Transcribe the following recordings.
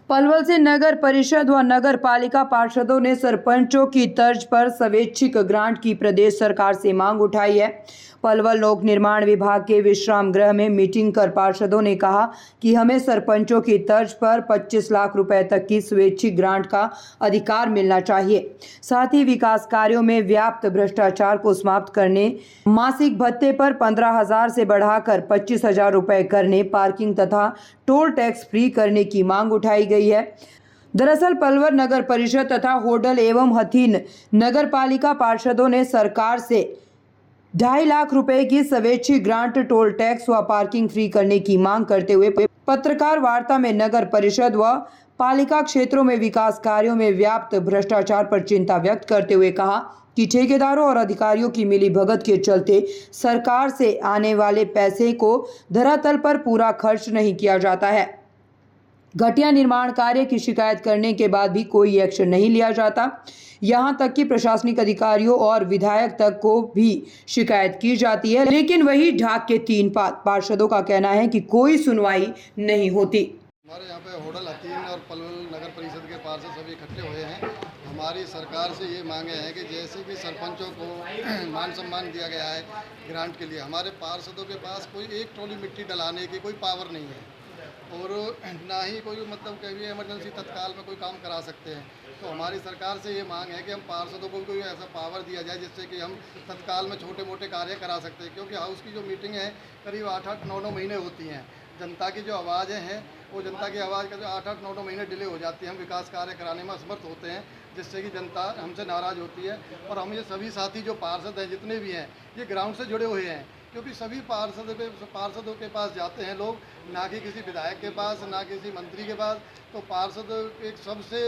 पलवल से नगर परिषद व नगर पालिका पार्षदों ने सरपंचों की तर्ज पर स्वैच्छिक ग्रांट की प्रदेश सरकार से मांग उठाई है। पलवल लोक निर्माण विभाग के विश्राम गृह में मीटिंग कर पार्षदों ने कहा कि हमें सरपंचों की तर्ज पर 25 लाख रुपए तक की स्वैच्छिक ग्रांट का अधिकार मिलना चाहिए। साथ ही विकास कार्यों में व्याप्त भ्रष्टाचार को समाप्त करने, मासिक भत्ते पर 15,000 से बढ़ाकर 25,000 रुपए करने, पार्किंग तथा टोल टैक्स फ्री करने की मांग उठाई गई है। दरअसल पलवल नगर परिषद तथा होडल एवं हथीन नगर पालिका पार्षदों ने सरकार से 2.5 लाख रुपए की स्वैच्छिक ग्रांट, टोल टैक्स व पार्किंग फ्री करने की मांग करते हुए पत्रकार वार्ता में नगर परिषद व पालिका क्षेत्रों में विकास कार्यों में व्याप्त भ्रष्टाचार पर चिंता व्यक्त करते हुए कहा कि ठेकेदारों और अधिकारियों की मिलीभगत के चलते सरकार से आने वाले पैसे को धरातल पर पूरा खर्च नहीं किया जाता है। घटिया निर्माण कार्य की शिकायत करने के बाद भी कोई एक्शन नहीं लिया जाता। यहां तक कि प्रशासनिक अधिकारियों और विधायक तक को भी शिकायत की जाती है, लेकिन वही ढाक के तीन पार्षदों का कहना है कि कोई सुनवाई नहीं होती। हमारे यहाँ पे होडल हथीन और पलवल नगर परिषद के पार्षद सभी इकट्ठे हुए हैं। हमारी सरकार से ये मांगे हैं कि जैसे कि सरपंचों को मान सम्मान दिया गया है ग्रांट के लिए, हमारे पार्षदों के पास कोई एक ट्रॉली मिट्टी डलाने की कोई पावर नहीं है और ना ही कोई मतलब कभी इमरजेंसी तत्काल में कोई काम करा सकते हैं। तो हमारी सरकार से ये मांग है कि हम पार्षदों को कोई ऐसा पावर दिया जाए जिससे कि हम तत्काल में छोटे मोटे कार्य करा सकते हैं, क्योंकि हाउस की जो मीटिंग है करीब 8-8, 9-9 महीने होती हैं। जनता की जो आवाज़ें हैं वो जनता की आवाज़ का जो 8-8, 9-9 महीने डिले हो जाती है। हम विकास कार्य कराने में असमर्थ होते हैं, जिससे कि जनता हमसे नाराज़ होती है। और हम ये सभी साथी जो पार्षद हैं जितने भी हैं ये ग्राउंड से जुड़े हुए हैं, क्योंकि सभी पार्षदों के पास जाते हैं लोग, ना कि किसी विधायक के पास, ना किसी मंत्री के पास। तो पार्षद एक सबसे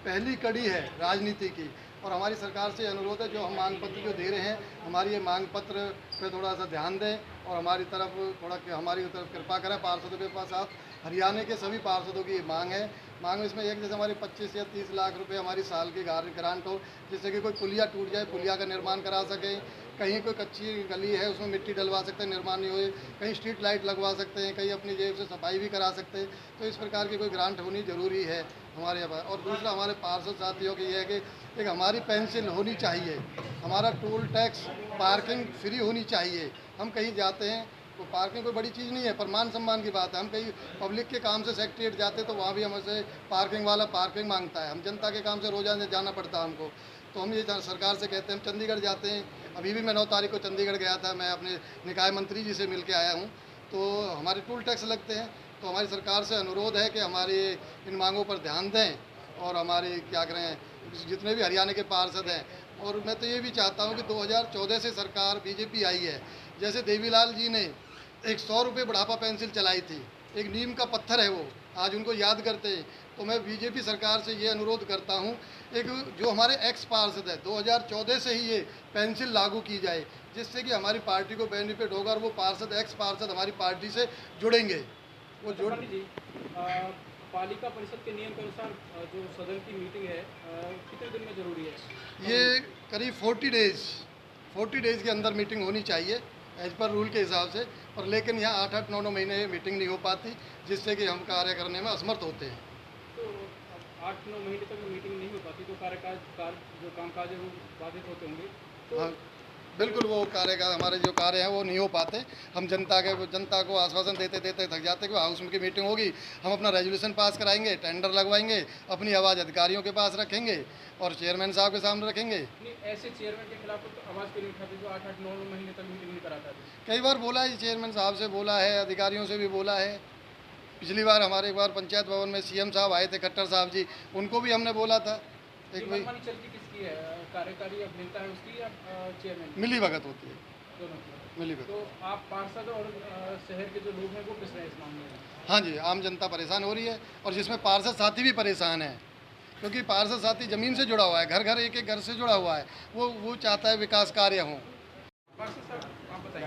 पहली कड़ी है राजनीति की। और हमारी सरकार से अनुरोध है, जो हम मांग पत्र जो दे रहे हैं, हमारी ये मांग पत्र पे थोड़ा सा ध्यान दें और हमारी तरफ कृपा करें। पार्षदों के पास आप हरियाणा के सभी पार्षदों की मांग है। मांग इसमें एक, जैसे हमारी 25 या 30 लाख रुपए हमारी साल की ग्रांट हो, जिससे कि कोई पुलिया टूट जाए, पुलिया का निर्माण करा सकें। कहीं कोई कच्ची गली है उसमें मिट्टी डलवा सकते हैं, निर्माण नहीं हुए, कहीं स्ट्रीट लाइट लगवा सकते हैं, कहीं अपनी जेब से सफाई भी करा सकते हैं। तो इस प्रकार की कोई ग्रांट होनी ज़रूरी है हमारे यहाँ। और दूसरा हमारे पार्षद साथियों की यह है कि एक हमारी पेंशन होनी चाहिए, हमारा टोल टैक्स, पार्किंग फ्री होनी चाहिए। हम कहीं जाते हैं तो पार्किंग कोई बड़ी चीज़ नहीं है, पर मान सम्मान की बात है। हम कहीं पब्लिक के काम से सेक्रेटरीट जाते तो वहाँ भी हमसे पार्किंग वाला पार्किंग मांगता है। हम जनता के काम से रोजाना जाना पड़ता है हमको। तो हम ये सरकार से कहते हैं, हम चंडीगढ़ जाते हैं। अभी भी मैं 9 तारीख को चंडीगढ़ गया था, मैं अपने निकाय मंत्री जी से मिल के आया हूँ। तो हमारे टोल टैक्स लगते हैं। तो हमारी सरकार से अनुरोध है कि हमारी इन मांगों पर ध्यान दें और हमारे क्या करें जितने भी हरियाणा के पार्षद हैं। और मैं तो ये भी चाहता हूँ कि 2014 से सरकार बीजेपी आई है, जैसे देवीलाल जी ने एक 100 रुपये बुढ़ापा पेंसिल चलाई थी, एक नीम का पत्थर है वो, आज उनको याद करते हैं। तो मैं बीजेपी सरकार से ये अनुरोध करता हूँ, एक जो हमारे एक्स पार्षद है 2014 से ही ये पेंसिल लागू की जाए, जिससे कि हमारी पार्टी को बेनिफिट होगा और वो पार्षद, एक्स पार्षद हमारी पार्टी से जुड़ेंगे। वो जुड़ पालिका परिषद के नियम के अनुसार जो सदन की मीटिंग है कितने दिन में ज़रूरी है? ये करीब 40 डेज़ के अंदर मीटिंग होनी चाहिए एज पर रूल के हिसाब से। पर लेकिन यहाँ 8-8, 9-9 महीने मीटिंग नहीं हो पाती, जिससे कि हम कार्य करने में असमर्थ होते हैं। तो 8-9 महीने तक मीटिंग नहीं हो पाती तो जो कामकाज है वो बाधित होते होंगे। तो हाँ बिल्कुल, वो हमारे जो कार्य हैं वो नहीं हो पाते। हम जनता को आश्वासन देते देते थक जाते कि हाउस की मीटिंग होगी, हम अपना रेजोल्यूशन पास कराएंगे, टेंडर लगवाएंगे, अपनी आवाज़ अधिकारियों के पास रखेंगे और चेयरमैन साहब के सामने रखेंगे। नहीं, ऐसे चेयरमैन के खिलाफ तो आवाज़ क्यों नहीं उठाते जो 8-8-9 महीने तक मीटिंग नहीं कराता? कई बार बोला है, चेयरमैन साहब से बोला है, अधिकारियों से भी बोला है। पिछली बार हमारे एक बार पंचायत भवन में सीएम साहब आए थे, खट्टर साहब जी, उनको भी हमने बोला था। एक भाई किसकी है, कार्यकारी अभियंता है उसकी या चेयरमैन? मिली भगत होती है, दोनों। मिली भगत। तो आप पार्षद और शहर के जो लोग हैं वो पिस रहे हैं इस मामले में? हाँ जी, आम जनता परेशान हो रही है और जिसमें पार्षद साथी भी परेशान है, क्योंकि पार्षद साथी ज़मीन से जुड़ा हुआ है, घर घर एक घर से जुड़ा हुआ है। वो चाहता है विकास कार्य हों। पार्षद साहब आप बताइए,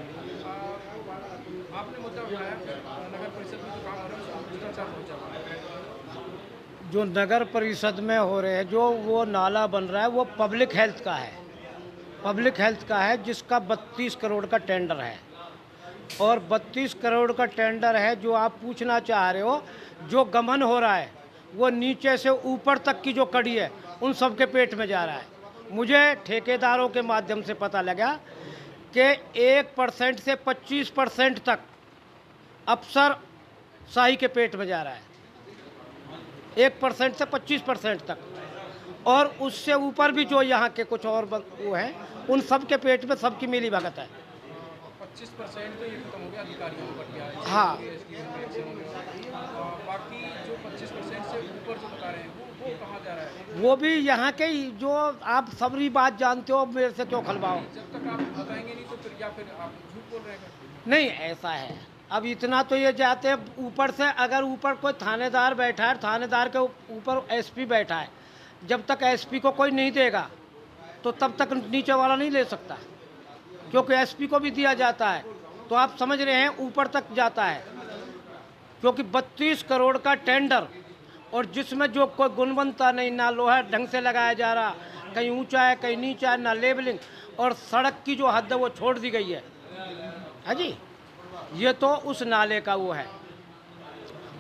आपने मुद्दा उठाया नगर परिषद में जो काम हो रहा है उसको भ्रष्टाचार पहुँचा हुआ है। जो नगर परिषद में हो रहे हैं, जो वो नाला बन रहा है वो पब्लिक हेल्थ का है, पब्लिक हेल्थ का है, जिसका 32 करोड़ का टेंडर है। और 32 करोड़ का टेंडर है जो आप पूछना चाह रहे हो, जो गमन हो रहा है वो नीचे से ऊपर तक की जो कड़ी है उन सब के पेट में जा रहा है। मुझे ठेकेदारों के माध्यम से पता लगा कि 1% से 25% तक अफसर शाही के पेट में जा रहा है, 1% से 25% तक, और उससे ऊपर भी जो यहाँ के कुछ और वो हैं उन सब के पेट में सबकी मिली भगत है। 25% तो ये खत्म हो गया, अधिकारियों को बढ़ गया है। हाँ। बाकी जो 25% से ऊपर जो बता रहे हैं वो कहाँ जा रहा है? वो भी यहाँ के ही, जो आप सबरी बात जानते हो, मेरे से क्यों खलवाओ। जब तक आप बताएंगे नहीं तो फिर, या फिर आप झूठ बोल रहे हैं? नहीं, ऐसा है। अब इतना तो ये जाते हैं ऊपर से, अगर ऊपर कोई थानेदार बैठा है, थानेदार के ऊपर एसपी बैठा है, जब तक एसपी को कोई नहीं देगा तो तब तक नीचे वाला नहीं ले सकता, क्योंकि एसपी को भी दिया जाता है। तो आप समझ रहे हैं ऊपर तक जाता है, क्योंकि 32 करोड़ का टेंडर, और जिसमें जो कोई गुणवत्ता नहीं, ना लोहा ढंग से लगाया जा रहा, कहीं ऊंचा है कहीं नीचा है, ना लेबलिंग, और सड़क की जो हद है वो छोड़ दी गई है। हाँ जी, ये तो उस नाले का वो है।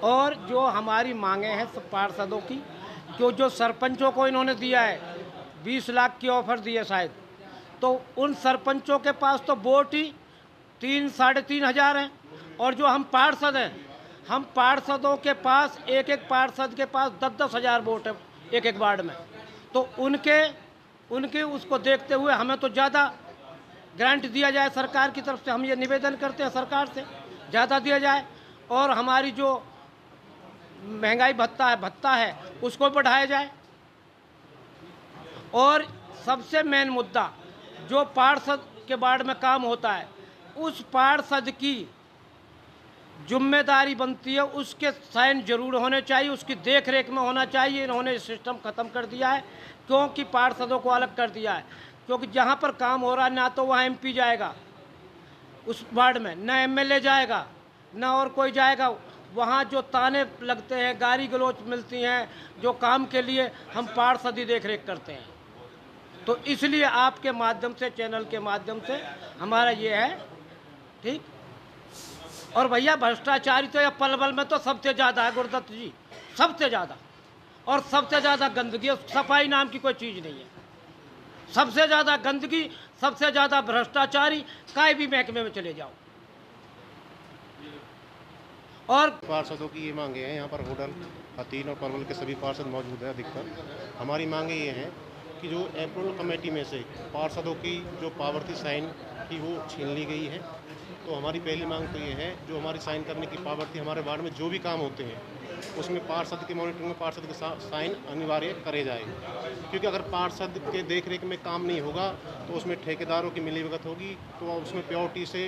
और जो हमारी मांगे हैं सब पार्षदों की, जो सरपंचों को इन्होंने दिया है 20 लाख की ऑफर दी है शायद, तो उन सरपंचों के पास तो वोट ही 3-3.5 हज़ार हैं, और जो हम पार्षद हैं, हम पार्षदों के पास एक पार्षद के पास 10-10 हज़ार वोट है एक वार्ड में। तो उनके उसको देखते हुए हमें तो ज़्यादा ग्रांट दिया जाए सरकार की तरफ से। हम ये निवेदन करते हैं सरकार से, ज़्यादा दिया जाए, और हमारी जो महंगाई भत्ता है उसको बढ़ाया जाए। और सबसे मेन मुद्दा, जो पार्षद के वार्ड में काम होता है, उस पार्षद की जिम्मेदारी बनती है, उसके साइन जरूर होने चाहिए, उसकी देख रेख में होना चाहिए। इन्होंने सिस्टम ख़त्म कर दिया है, क्योंकि पार्षदों को अलग कर दिया है। क्योंकि जहाँ पर काम हो रहा है, ना तो वहाँ एमपी जाएगा उस वार्ड में, ना एमएलए जाएगा, ना और कोई जाएगा। वहाँ जो ताने लगते हैं, गाली गलौच मिलती हैं, जो काम के लिए हम पार्षद ही देख रेख करते हैं। तो इसलिए आपके माध्यम से, चैनल के माध्यम से हमारा ये है, ठीक। और भैया भ्रष्टाचारी तो या पलवल में तो सबसे ज़्यादा है गुरुदत्त जी, सबसे ज़्यादा, और सबसे ज़्यादा गंदगी, सफाई नाम की कोई चीज़ नहीं है। सबसे ज़्यादा गंदगी, सबसे ज़्यादा भ्रष्टाचारी, काई भी महकमे में चले जाओ। और पार्षदों की ये मांगे हैं, यहाँ पर होटल हतीन और पलवल के सभी पार्षद मौजूद हैं अधिकतर। हमारी मांगे ये हैं कि जो एप्रोल कमेटी में से पार्षदों की जो पावर थी साइन की, वो छीन ली गई है। तो हमारी पहली मांग तो ये है, जो हमारी साइन करने की पावर थी, हमारे वार्ड में जो भी काम होते हैं उसमें पार्षद के मॉनिटरिंग में पार्षद के साइन अनिवार्य करे जाए। क्योंकि अगर पार्षद के देख रेख में काम नहीं होगा तो उसमें ठेकेदारों की मिलीभगत होगी, तो उसमें प्योरिटी से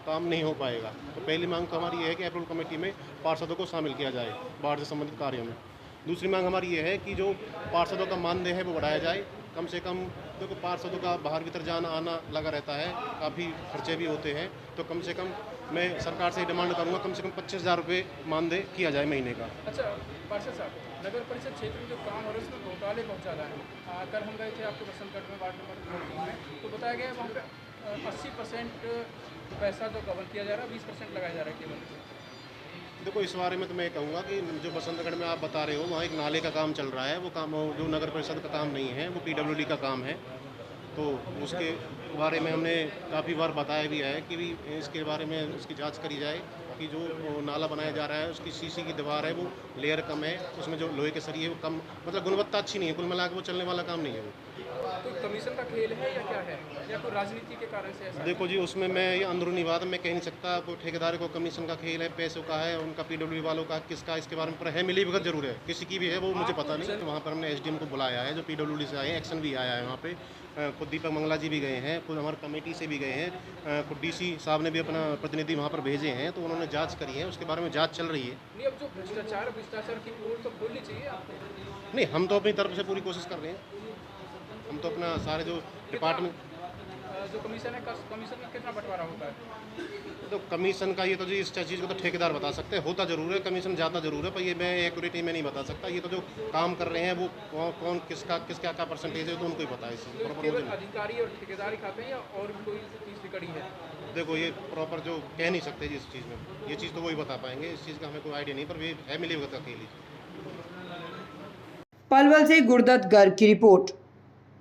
काम नहीं हो पाएगा। तो पहली मांग तो हमारी ये है कि एप्रोल कमेटी में पार्षदों को शामिल किया जाए वार्ड से संबंधित कार्यों में। दूसरी मांग हमारी ये है कि जो पार्षदों का मानदेय है वो बढ़ाया जाए। कम से कम देखो, पार्षदों का बाहर भीतर जाना आना लगा रहता है, काफ़ी खर्चे भी होते हैं। तो कम से कम मैं सरकार से डिमांड करूंगा, कम से कम 25,000 रुपये मानदेय किया जाए महीने का। अच्छा पार्षद साहब, नगर परिषद क्षेत्र में जो काम हो रहा है उसमें घोटाले बहुत ज़्यादा है। कल हम गए थे आपके बसंतगढ़ में, वार्ड नंबर 3 में, तो बताया गया वहाँ पे 80% पैसा जो गबन किया जा रहा है, 20% लगाया जा रहा है केवल। देखो, इस बारे में तो मैं कहूँगा कि जो बसंतगढ़ में आप बता रहे हो, वहाँ एक नाले का काम चल रहा है। वो काम जो नगर परिषद का काम नहीं है, वो पीडब्ल्यूडी का काम है। तो उसके बारे में हमने काफ़ी बार बताया भी है कि भी इसके बारे में उसकी जांच करी जाए कि जो नाला बनाया जा रहा है उसकी सीसी की दीवार है वो लेयर कम है, उसमें जो लोहे के सरिये वो कम, मतलब गुणवत्ता अच्छी नहीं है। कुल मिला के वो चलने वाला काम नहीं है वो। तो कमीशन का खेल है या क्या है, या कोई राजनीति के कारण से ऐसा? देखो जी, उसमें मैं ये अंदरूनी बात मैं कह नहीं सकता। कोई ठेकेदार को कमीशन का खेल है, पैसों का है, उनका पीडब्ल्यू वालों का, किसका, इसके बारे में पर है मिलीभगत जरूर है, किसी की भी है वो मुझे पता नहीं। वहाँ पर हमने एसडीएम को बुलाया है, जो पीडब्ल्यूडी से आए हैं, एक्शन भी आया है वहाँ पे। खुद दीपक मंगला जी भी गए हैं, खुद हमारे कमेटी से भी गए हैं, खुद डीसी साहब ने भी अपना प्रतिनिधि वहाँ पर भेजे हैं। तो उन्होंने जांच करी है, उसके बारे में जांच चल रही है। नहीं, अब जो भ्रष्टाचार की पोल तो खोलनी चाहिए आपको। नहीं, हम तो अपनी तरफ से पूरी कोशिश कर रहे हैं। हम तो अपना सारे जो डिपार्टमेंट, जो कमीशन है, कमीशन का कितना बंटवारा होता है? तो कमीशन का ये तो जी इस चीज़ को तो ठेकेदार बता सकते हैं। होता जरूर है, कमीशन जाता जरूर है, पर ये मैं एक्यूरेटी में नहीं बता सकता। ये तो जो काम कर रहे हैं वो कौन किसका क्या परसेंटेज है तो उनको ही पता है। इससे केवल अधिकारी और ठेकेदार ही खाते हैं या और भी कोई तीसरी कड़ी है? देखो, ये प्रॉपर जो कह नहीं सकते जी इस चीज़ में, ये चीज़ तो वही बता पाएंगे। इस चीज़ का हमें कोई आइडिया नहीं, पर ये है मिलीभगत अकेली। पलवल से गुरदत्त गर्ग की रिपोर्ट।